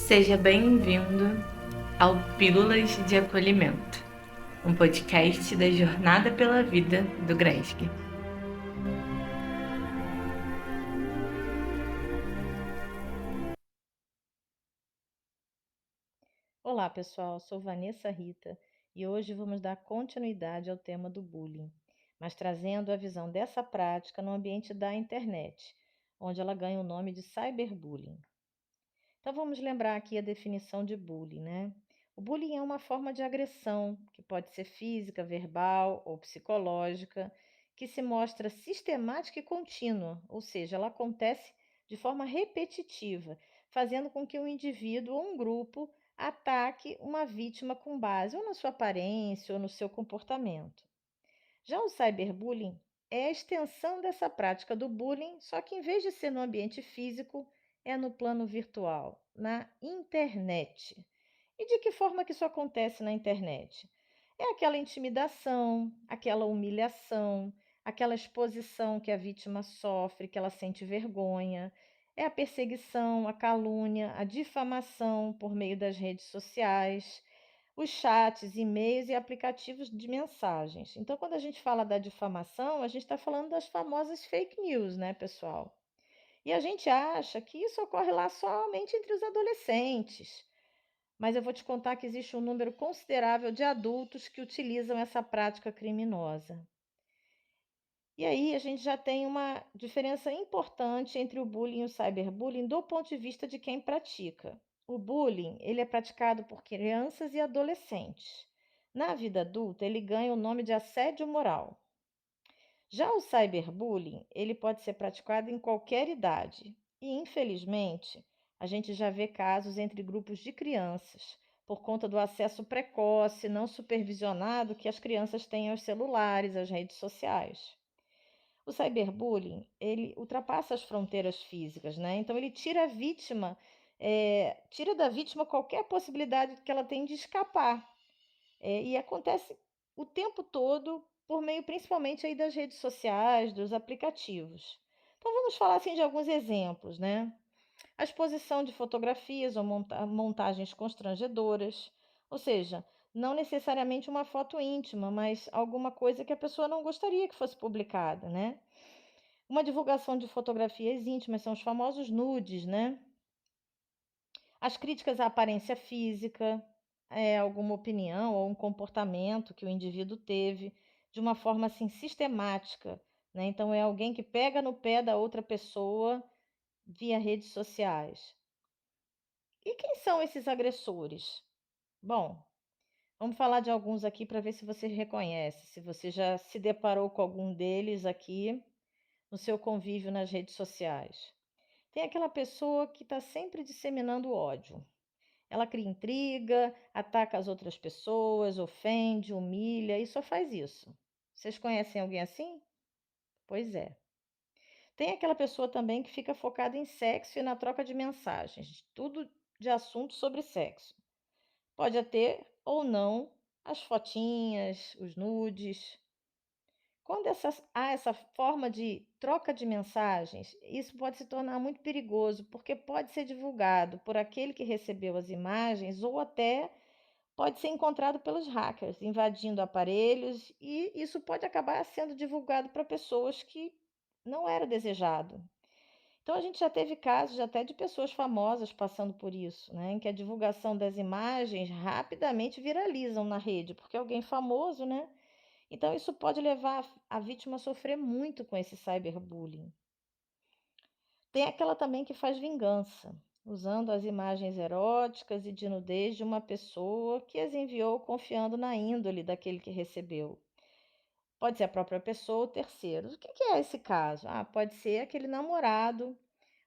Seja bem-vindo ao Pílulas de Acolhimento, um podcast da Jornada pela Vida do GRESG. Olá, pessoal. Sou Vanessa Rita e hoje vamos dar continuidade ao tema do bullying, mas trazendo a visão dessa prática no ambiente da internet, onde ela ganha o nome de cyberbullying. Então vamos lembrar aqui a definição de bullying, né? O bullying é uma forma de agressão que pode ser física, verbal ou psicológica, que se mostra sistemática e contínua, ou seja, ela acontece de forma repetitiva, fazendo com que um indivíduo ou um grupo ataque uma vítima com base ou na sua aparência ou no seu comportamento. Já o cyberbullying é a extensão dessa prática do bullying, só que em vez de ser no ambiente físico, é no plano virtual, na internet. E de que forma que isso acontece na internet? É aquela intimidação, aquela humilhação, aquela exposição que a vítima sofre, que ela sente vergonha, é a perseguição, a calúnia, a difamação por meio das redes sociais, os chats, e-mails e aplicativos de mensagens. Então, quando a gente fala da difamação, a gente está falando das famosas fake news, né, pessoal? E a gente acha que isso ocorre lá somente entre os adolescentes. Mas eu vou te contar que existe um número considerável de adultos que utilizam essa prática criminosa. E aí a gente já tem uma diferença importante entre o bullying e o cyberbullying do ponto de vista de quem pratica. O bullying, ele é praticado por crianças e adolescentes. Na vida adulta, ele ganha o nome de assédio moral. Já o cyberbullying, ele pode ser praticado em qualquer idade. E, infelizmente, a gente já vê casos entre grupos de crianças, por conta do acesso precoce, não supervisionado que as crianças têm aos celulares, às redes sociais. O cyberbullying, ele ultrapassa as fronteiras físicas, né? Então ele tira a vítima, tira da vítima qualquer possibilidade que ela tem de escapar. E acontece o tempo todo por meio principalmente aí das redes sociais, dos aplicativos. Então vamos falar assim de alguns exemplos, né? A exposição de fotografias ou montagens constrangedoras, ou seja, não necessariamente uma foto íntima, mas alguma coisa que a pessoa não gostaria que fosse publicada, né? Uma divulgação de fotografias íntimas são os famosos nudes, né? As críticas à aparência física, alguma opinião ou um comportamento que o indivíduo teve de uma forma assim sistemática, né? Então é alguém que pega no pé da outra pessoa via redes sociais. E quem são esses agressores? Bom, vamos falar de alguns aqui para ver se você reconhece, se você já se deparou com algum deles aqui no seu convívio nas redes sociais. Tem aquela pessoa que está sempre disseminando ódio. Ela cria intriga, ataca as outras pessoas, ofende, humilha e só faz isso. Vocês conhecem alguém assim? Pois é. Tem aquela pessoa também que fica focada em sexo e na troca de mensagens, tudo de assuntos sobre sexo. Pode ter ou não as fotinhas, os nudes. Quando há essa forma de troca de mensagens, isso pode se tornar muito perigoso, porque pode ser divulgado por aquele que recebeu as imagens ou até pode ser encontrado pelos hackers, invadindo aparelhos, e isso pode acabar sendo divulgado para pessoas que não era desejado. Então a gente já teve casos até de pessoas famosas passando por isso, né, em que a divulgação das imagens rapidamente viralizam na rede, porque alguém famoso, né? Então isso pode levar a vítima a sofrer muito com esse cyberbullying. Tem aquela também que faz vingança, usando as imagens eróticas e de nudez de uma pessoa que as enviou confiando na índole daquele que recebeu. Pode ser a própria pessoa ou terceiros. O que é esse caso? Pode ser aquele namorado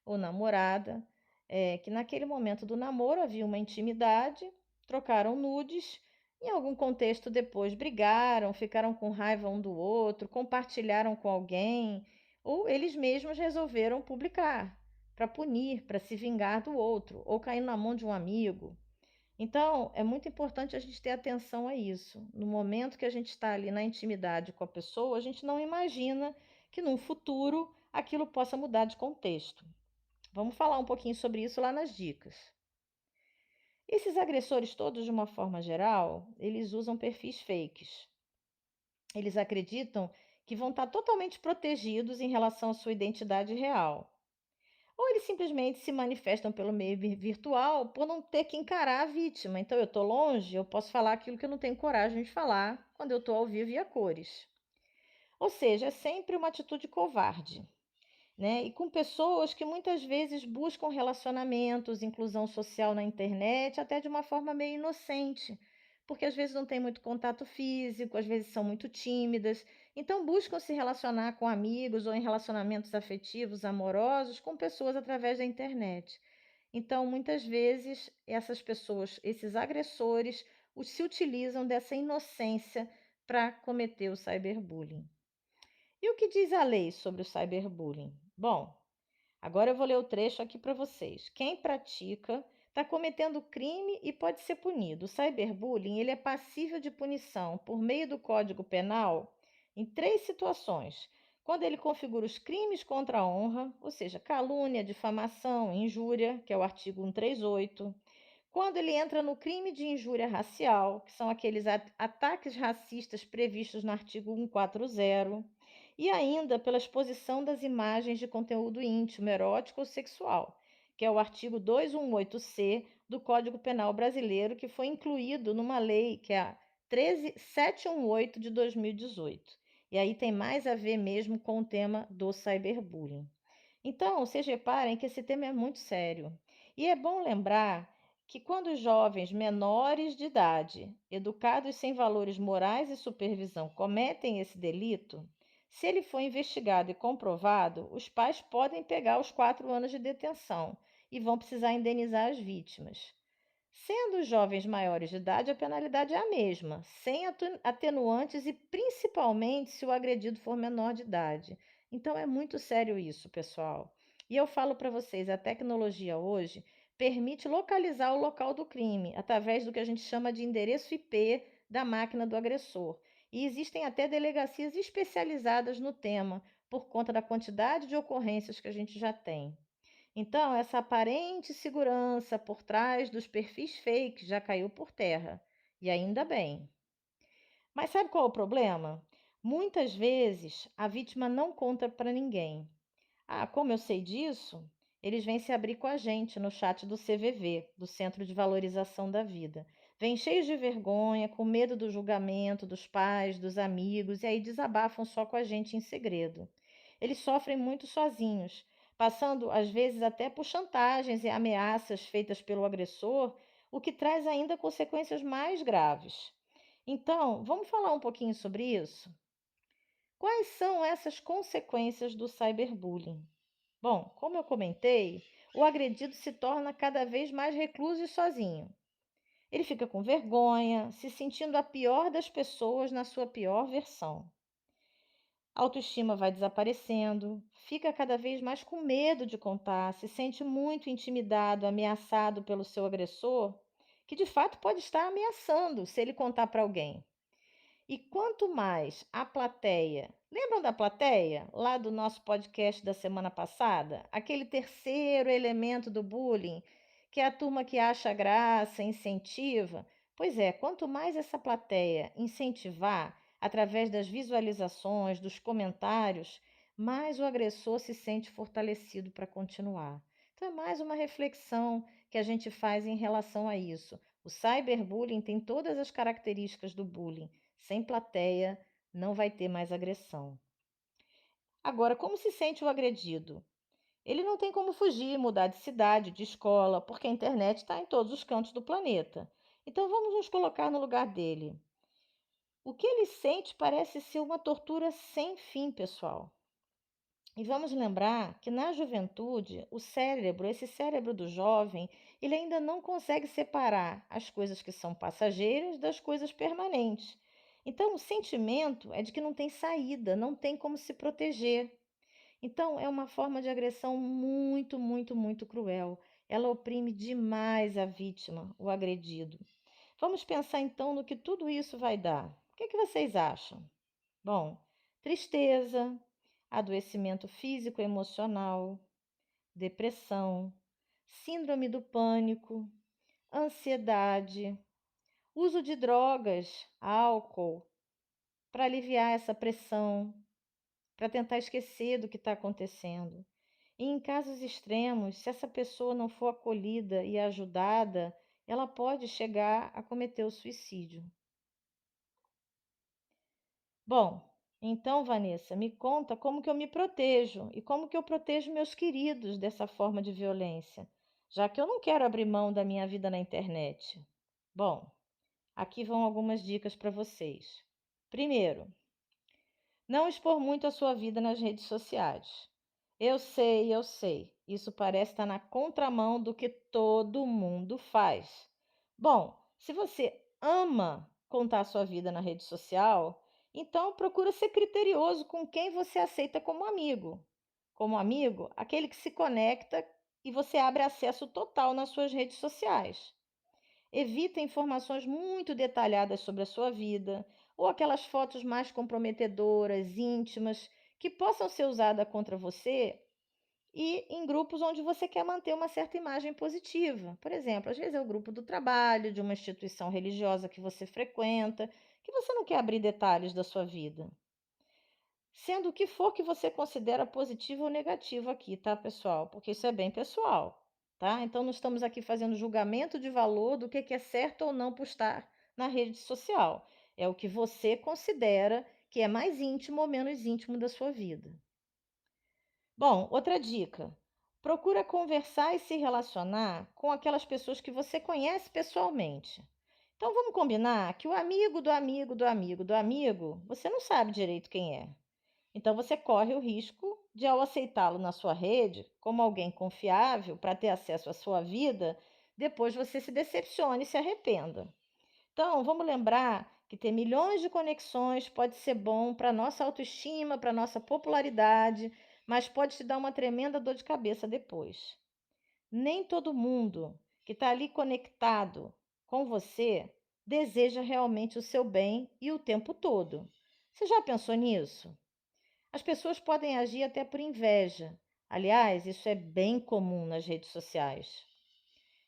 ou namorada que naquele momento do namoro havia uma intimidade, trocaram nudes, em algum contexto depois brigaram, ficaram com raiva um do outro, compartilharam com alguém, ou eles mesmos resolveram publicar para punir, para se vingar do outro, ou cair na mão de um amigo. Então, é muito importante a gente ter atenção a isso. No momento que a gente está ali na intimidade com a pessoa, a gente não imagina que num futuro aquilo possa mudar de contexto. Vamos falar um pouquinho sobre isso lá nas dicas. Esses agressores todos, de uma forma geral, eles usam perfis fakes. Eles acreditam que vão estar totalmente protegidos em relação à sua identidade real. Ou eles simplesmente se manifestam pelo meio virtual por não ter que encarar a vítima. Então, eu estou longe, eu posso falar aquilo que eu não tenho coragem de falar quando eu estou ao vivo e a cores. Ou seja, é sempre uma atitude covarde, né? E com pessoas que muitas vezes buscam relacionamentos, inclusão social na internet, até de uma forma meio inocente, porque às vezes não tem muito contato físico, às vezes são muito tímidas, então buscam se relacionar com amigos ou em relacionamentos afetivos, amorosos, com pessoas através da internet. Então, muitas vezes, essas pessoas, esses agressores, se utilizam dessa inocência para cometer o cyberbullying. E o que diz a lei sobre o cyberbullying? Bom, agora eu vou ler o trecho aqui para vocês. Quem pratica está cometendo crime e pode ser punido. O cyberbullying ele é passível de punição por meio do Código Penal em 3 situações. Quando ele configura os crimes contra a honra, ou seja, calúnia, difamação, injúria, que é o artigo 138. Quando ele entra no crime de injúria racial, que são aqueles ataques racistas previstos no artigo 140, e ainda pela exposição das imagens de conteúdo íntimo, erótico ou sexual, que é o artigo 218-C do Código Penal Brasileiro, que foi incluído numa lei que é a 13718 de 2018. E aí tem mais a ver mesmo com o tema do cyberbullying. Então, vocês reparem que esse tema é muito sério. E é bom lembrar que quando os jovens menores de idade, educados sem valores morais e supervisão, cometem esse delito, se ele for investigado e comprovado, os pais podem pegar os 4 anos de detenção e vão precisar indenizar as vítimas. Sendo os jovens maiores de idade, a penalidade é a mesma, sem atenuantes e principalmente se o agredido for menor de idade. Então é muito sério isso, pessoal. E eu falo para vocês, a tecnologia hoje permite localizar o local do crime através do que a gente chama de endereço IP da máquina do agressor. E existem até delegacias especializadas no tema, por conta da quantidade de ocorrências que a gente já tem. Então, essa aparente segurança por trás dos perfis fakes já caiu por terra. E ainda bem. Mas sabe qual é o problema? Muitas vezes a vítima não conta para ninguém. Ah, como eu sei disso? Eles vêm se abrir com a gente no chat do CVV, do Centro de Valorização da Vida. Vêm cheios de vergonha, com medo do julgamento dos pais, dos amigos, e aí desabafam só com a gente em segredo. Eles sofrem muito sozinhos, passando às vezes até por chantagens e ameaças feitas pelo agressor, o que traz ainda consequências mais graves. Então, vamos falar um pouquinho sobre isso? Quais são essas consequências do cyberbullying? Bom, como eu comentei, o agredido se torna cada vez mais recluso e sozinho. Ele fica com vergonha, se sentindo a pior das pessoas na sua pior versão. A autoestima vai desaparecendo, fica cada vez mais com medo de contar, se sente muito intimidado, ameaçado pelo seu agressor, que de fato pode estar ameaçando se ele contar para alguém. E quanto mais a plateia, lembram da plateia, lá do nosso podcast da semana passada? Aquele terceiro elemento do bullying, que é a turma que acha graça, incentiva. Pois é, quanto mais essa plateia incentivar, através das visualizações, dos comentários, mais o agressor se sente fortalecido para continuar. Então, é mais uma reflexão que a gente faz em relação a isso. O cyberbullying tem todas as características do bullying. Sem plateia, não vai ter mais agressão. Agora, como se sente o agredido? Ele não tem como fugir, mudar de cidade, de escola, porque a internet está em todos os cantos do planeta. Então vamos nos colocar no lugar dele. O que ele sente parece ser uma tortura sem fim, pessoal. E vamos lembrar que na juventude, o cérebro, esse cérebro do jovem, ele ainda não consegue separar as coisas que são passageiras das coisas permanentes. Então, o sentimento é de que não tem saída, não tem como se proteger. Então, é uma forma de agressão muito, muito, muito cruel. Ela oprime demais a vítima, o agredido. Vamos pensar então no que tudo isso vai dar. O que vocês acham? Bom, tristeza, adoecimento físico e emocional, depressão, síndrome do pânico, ansiedade, uso de drogas, álcool, para aliviar essa pressão, para tentar esquecer do que está acontecendo. E em casos extremos, se essa pessoa não for acolhida e ajudada, ela pode chegar a cometer o suicídio. Bom, então, Vanessa, me conta como que eu me protejo e como que eu protejo meus queridos dessa forma de violência, já que eu não quero abrir mão da minha vida na internet. Bom, aqui vão algumas dicas para vocês. Primeiro, não expor muito a sua vida nas redes sociais. Eu sei. Isso parece estar na contramão do que todo mundo faz. Bom, se você ama contar a sua vida na rede social, então procura ser criterioso com quem você aceita como amigo. Como amigo, aquele que se conecta e você abre acesso total nas suas redes sociais. Evita informações muito detalhadas sobre a sua vida ou aquelas fotos mais comprometedoras, íntimas, que possam ser usadas contra você e em grupos onde você quer manter uma certa imagem positiva. Por exemplo, às vezes é o grupo do trabalho, de uma instituição religiosa que você frequenta, que você não quer abrir detalhes da sua vida. Sendo o que for que você considera positivo ou negativo aqui, tá, pessoal? Porque isso é bem pessoal, tá? Então, não estamos aqui fazendo julgamento de valor do que é certo ou não postar na rede social. É o que você considera que é mais íntimo ou menos íntimo da sua vida. Bom, outra dica. Procura conversar e se relacionar com aquelas pessoas que você conhece pessoalmente. Então, vamos combinar que o amigo do amigo do amigo do amigo, você não sabe direito quem é. Então você corre o risco de, ao aceitá-lo na sua rede como alguém confiável para ter acesso à sua vida, depois você se decepcione e se arrependa. Então, vamos lembrar que ter milhões de conexões pode ser bom para a nossa autoestima, para a nossa popularidade, mas pode te dar uma tremenda dor de cabeça depois. Nem todo mundo que está ali conectado com você deseja realmente o seu bem e o tempo todo. Você já pensou nisso? As pessoas podem agir até por inveja. Aliás, isso é bem comum nas redes sociais.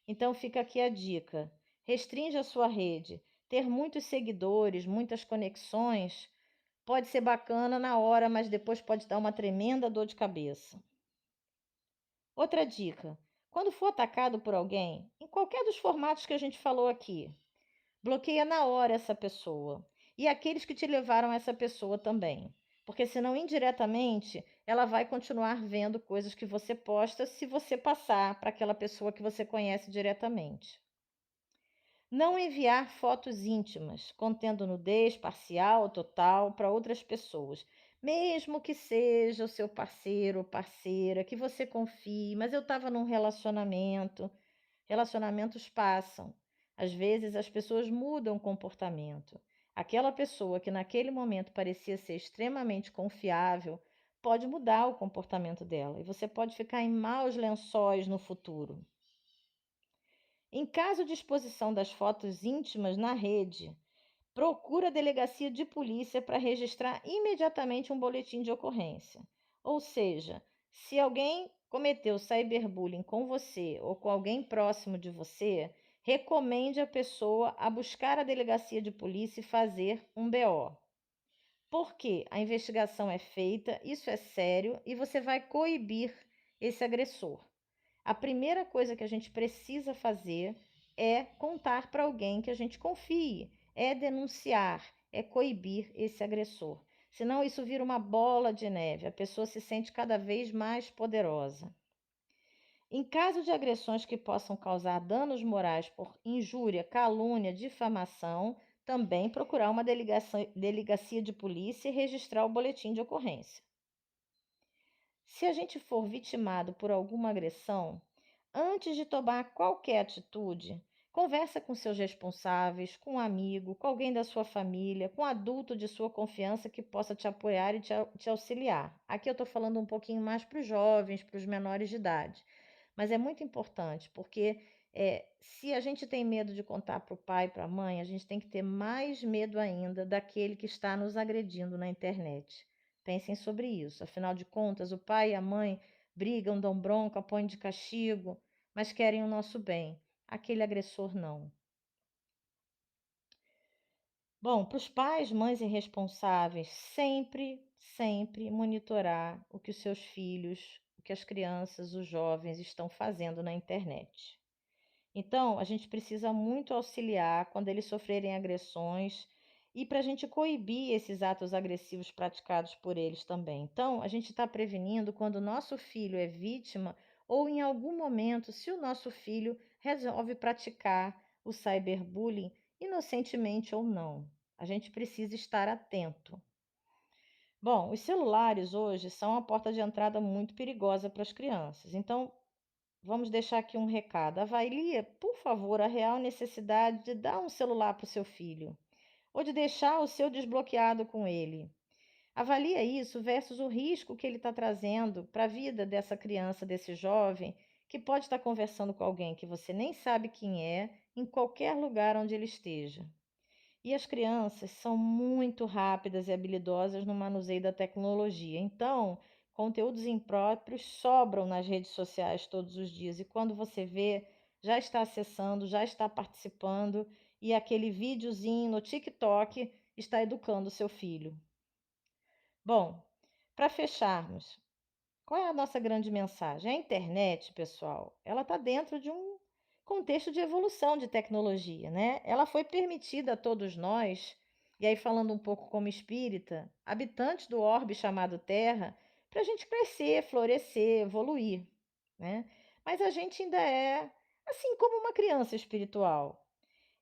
Então fica aqui a dica: restringe a sua rede. Ter muitos seguidores, muitas conexões, pode ser bacana na hora, mas depois pode dar uma tremenda dor de cabeça. Outra dica: quando for atacado por alguém, em qualquer dos formatos que a gente falou aqui, bloqueia na hora essa pessoa e aqueles que te levaram a essa pessoa também, porque senão indiretamente ela vai continuar vendo coisas que você posta se você passar para aquela pessoa que você conhece diretamente. Não enviar fotos íntimas contendo nudez parcial ou total para outras pessoas, mesmo que seja o seu parceiro ou parceira, que você confie, mas eu estava num relacionamento. Relacionamentos passam. Às vezes as pessoas mudam o comportamento. Aquela pessoa que naquele momento parecia ser extremamente confiável pode mudar o comportamento dela e você pode ficar em maus lençóis no futuro. Em caso de exposição das fotos íntimas na rede, procura a delegacia de polícia para registrar imediatamente um boletim de ocorrência. Ou seja, se alguém cometeu cyberbullying com você ou com alguém próximo de você, recomende a pessoa a buscar a delegacia de polícia e fazer um BO. Porque a investigação é feita, isso é sério e você vai coibir esse agressor. A primeira coisa que a gente precisa fazer é contar para alguém que a gente confie, é denunciar, é coibir esse agressor. Senão isso vira uma bola de neve, a pessoa se sente cada vez mais poderosa. Em caso de agressões que possam causar danos morais por injúria, calúnia, difamação, também procurar uma delegacia de polícia e registrar o boletim de ocorrência. Se a gente for vitimado por alguma agressão, antes de tomar qualquer atitude, conversa com seus responsáveis, com um amigo, com alguém da sua família, com um adulto de sua confiança que possa te apoiar e te auxiliar. Aqui eu estou falando um pouquinho mais para os jovens, para os menores de idade. Mas é muito importante, porque se a gente tem medo de contar para o pai, para a mãe, a gente tem que ter mais medo ainda daquele que está nos agredindo na internet. Pensem sobre isso. Afinal de contas, o pai e a mãe brigam, dão bronca, põem de castigo, mas querem o nosso bem. aquele agressor não. Bom, para os pais, mães e responsáveis, sempre monitorar o que os seus filhos, o que as crianças, os jovens estão fazendo na internet. Então, a gente precisa muito auxiliar quando eles sofrerem agressões e para a gente coibir esses atos agressivos praticados por eles também. Então, a gente está prevenindo quando o nosso filho é vítima ou em algum momento, se o nosso filho resolve praticar o cyberbullying, inocentemente ou não. A gente precisa estar atento. Bom, os celulares hoje são uma porta de entrada muito perigosa para as crianças. Então, vamos deixar aqui um recado. Avalie, por favor, a real necessidade de dar um celular para o seu filho ou de deixar o seu desbloqueado com ele. Avalie isso versus o risco que ele está trazendo para a vida dessa criança, desse jovem, que pode estar conversando com alguém que você nem sabe quem é, em qualquer lugar onde ele esteja. E as crianças são muito rápidas e habilidosas no manuseio da tecnologia. Então, conteúdos impróprios sobram nas redes sociais todos os dias. E quando você vê, já está acessando, já está participando, e aquele videozinho no TikTok está educando o seu filho. Bom, para fecharmos, qual é a nossa grande mensagem? A internet, pessoal, ela está dentro de um contexto de evolução de tecnologia, né? Ela foi permitida a todos nós, e aí falando um pouco como espírita, habitantes do orbe chamado Terra, para a gente crescer, florescer, evoluir, né? Mas a gente ainda é assim como uma criança espiritual.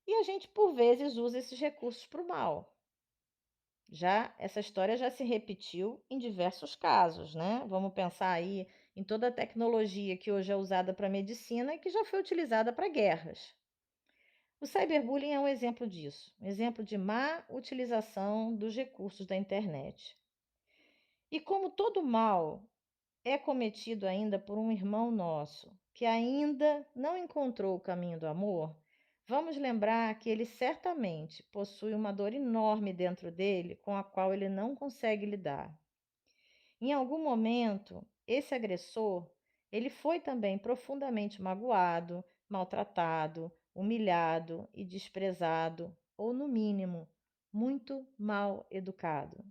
E a gente, por vezes, usa esses recursos para o mal. Já essa história já se repetiu em diversos casos, né? Vamos pensar aí em toda a tecnologia que hoje é usada para medicina e que já foi utilizada para guerras. O cyberbullying é um exemplo disso, um exemplo de má utilização dos recursos da internet. E como todo mal é cometido ainda por um irmão nosso que ainda não encontrou o caminho do amor, vamos lembrar que ele certamente possui uma dor enorme dentro dele com a qual ele não consegue lidar. Em algum momento, esse agressor, ele foi também profundamente magoado, maltratado, humilhado e desprezado, ou no mínimo, muito mal educado.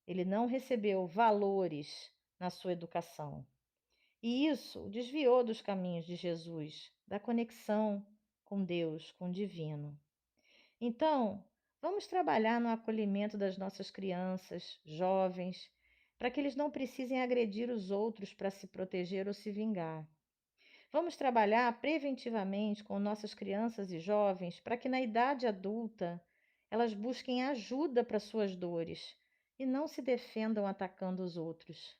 Ele não recebeu valores na sua educação. E isso o desviou dos caminhos de Jesus, da conexão com Deus, com o divino. Então, vamos trabalhar no acolhimento das nossas crianças, jovens, para que eles não precisem agredir os outros para se proteger ou se vingar. Vamos trabalhar preventivamente com nossas crianças e jovens para que na idade adulta elas busquem ajuda para suas dores e não se defendam atacando os outros.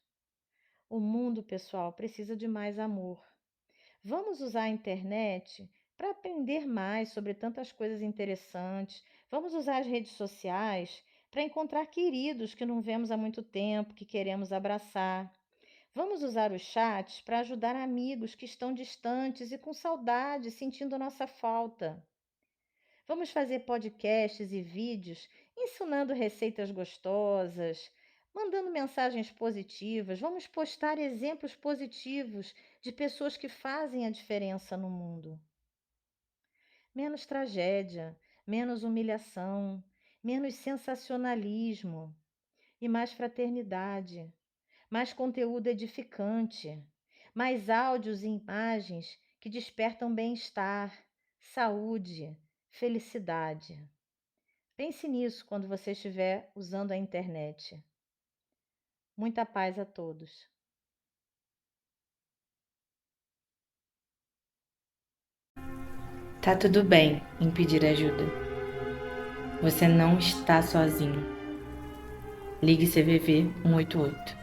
O mundo, pessoal, precisa de mais amor. Vamos usar a internet para aprender mais sobre tantas coisas interessantes. Vamos usar as redes sociais para encontrar queridos que não vemos há muito tempo, que queremos abraçar. Vamos usar os chats para ajudar amigos que estão distantes e com saudade, sentindo a nossa falta. Vamos fazer podcasts e vídeos ensinando receitas gostosas, mandando mensagens positivas. Vamos postar exemplos positivos de pessoas que fazem a diferença no mundo. Menos tragédia, menos humilhação, menos sensacionalismo e mais fraternidade, mais conteúdo edificante, mais áudios e imagens que despertam bem-estar, saúde, felicidade. Pense nisso quando você estiver usando a internet. Muita paz a todos. Tá tudo bem em pedir ajuda. Você não está sozinho. Ligue CVV 188.